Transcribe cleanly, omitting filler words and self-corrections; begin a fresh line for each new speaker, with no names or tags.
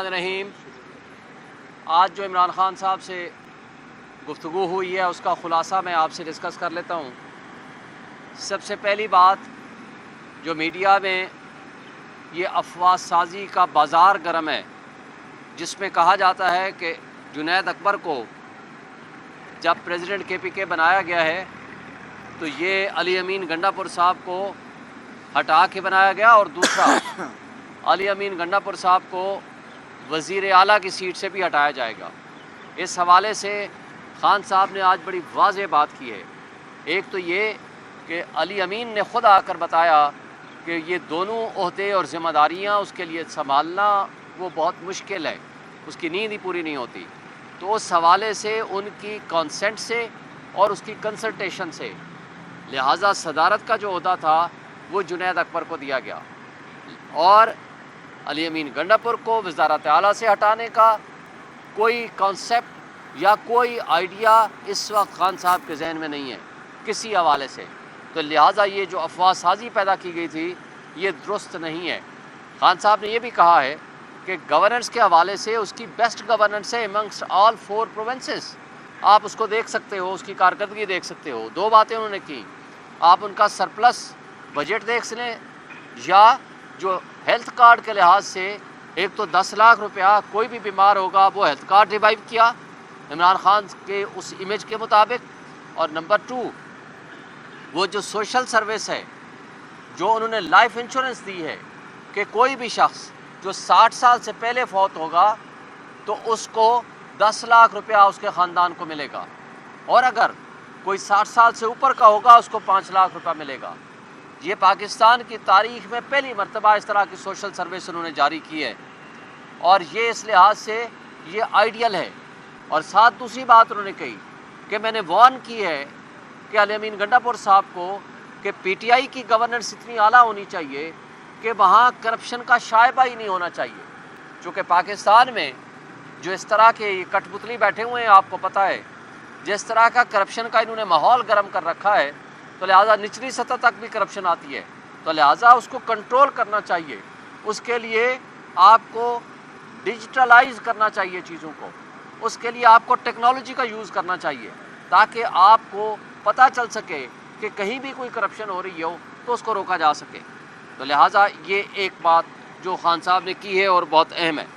रहीम। आज जो इमरान खान साहब से गुफ्तगू हुई है उसका ख़ुलासा मैं आपसे डिस्कस कर लेता हूँ। सबसे पहली बात, जो मीडिया में ये अफवाह साजी का बाज़ार गर्म है, जिसमें कहा जाता है कि जुनैद अकबर को जब प्रेसिडेंट KPK बनाया गया है तो ये अली अमीन गंडापुर साहब को हटा के बनाया गया, और दूसरा अली अमीन गंडापुर साहब को वज़ीर आला की सीट से भी हटाया जाएगा। इस हवाले से खान साहब ने आज बड़ी वाज़ेह बात की है। एक तो ये कि अली अमीन ने ख़ुद आकर बताया कि ये दोनों ओहदे और ज़िम्मेदारियाँ उसके लिए संभालना वो बहुत मुश्किल है, उसकी नींद ही पूरी नहीं होती। तो उस हवाले से उनकी कंसेंट से और उसकी कंसल्टेशन से लिहाजा सदारत का जो ओहदा था वो जुनैद अकबर को दिया गया, और अली अमीन गंडापुर को वज़ारत आला से हटाने का कोई कॉन्सेप्ट या कोई आइडिया इस वक्त खान साहब के जहन में नहीं है किसी हवाले से। तो लिहाजा ये जो अफवाह साजी पैदा की गई थी ये दुरुस्त नहीं है। खान साहब ने यह भी कहा है कि गवर्नेंस के हवाले से उसकी बेस्ट गवर्नेंस है अमंगस्ट ऑल 4 प्रोविंसेस। आप उसको देख सकते हो, उसकी कारकर्दगी देख सकते हो। 2 बातें उन्होंने की, आप उनका सरप्लस बजट देख लें, या जो हेल्थ कार्ड के लिहाज से एक तो 10 लाख रुपया कोई भी बीमार होगा वो हेल्थ कार्ड रिवाइव किया इमरान खान के उस इमेज के मुताबिक, और नंबर 2 वो जो सोशल सर्विस है, जो उन्होंने लाइफ इंश्योरेंस दी है कि कोई भी शख्स जो 60 साल से पहले फौत होगा तो उसको 10 लाख रुपया उसके ख़ानदान को मिलेगा, और अगर कोई 60 साल से ऊपर का होगा उसको 5 लाख रुपया मिलेगा। ये पाकिस्तान की तारीख़ में पहली मरतबा इस तरह की सोशल सर्विस उन्होंने जारी की है, और ये इस लिहाज से ये आइडियल है। और साथ दूसरी बात उन्होंने कही कि मैंने वार्न की है कि अली अमीन गंडापुर साहब को कि PTI की गवर्नेंस इतनी आला होनी चाहिए कि वहाँ करप्शन का शायबा ही नहीं होना चाहिए। चूँकि पाकिस्तान में जो इस तरह के कठपुतली बैठे हुए हैं, आपको पता है जिस तरह का करप्शन का इन्होंने माहौल गर्म कर रखा है, तो लिहाजा निचली सतह तक भी करप्शन आती है, तो लिहाजा उसको कंट्रोल करना चाहिए। उसके लिए आपको डिजिटलाइज करना चाहिए चीज़ों को, उसके लिए आपको टेक्नोलॉजी का यूज़ करना चाहिए ताकि आपको पता चल सके कि कहीं भी कोई करप्शन हो रही हो तो उसको रोका जा सके। तो लिहाजा ये एक बात जो खान साहब ने की है और बहुत अहम है।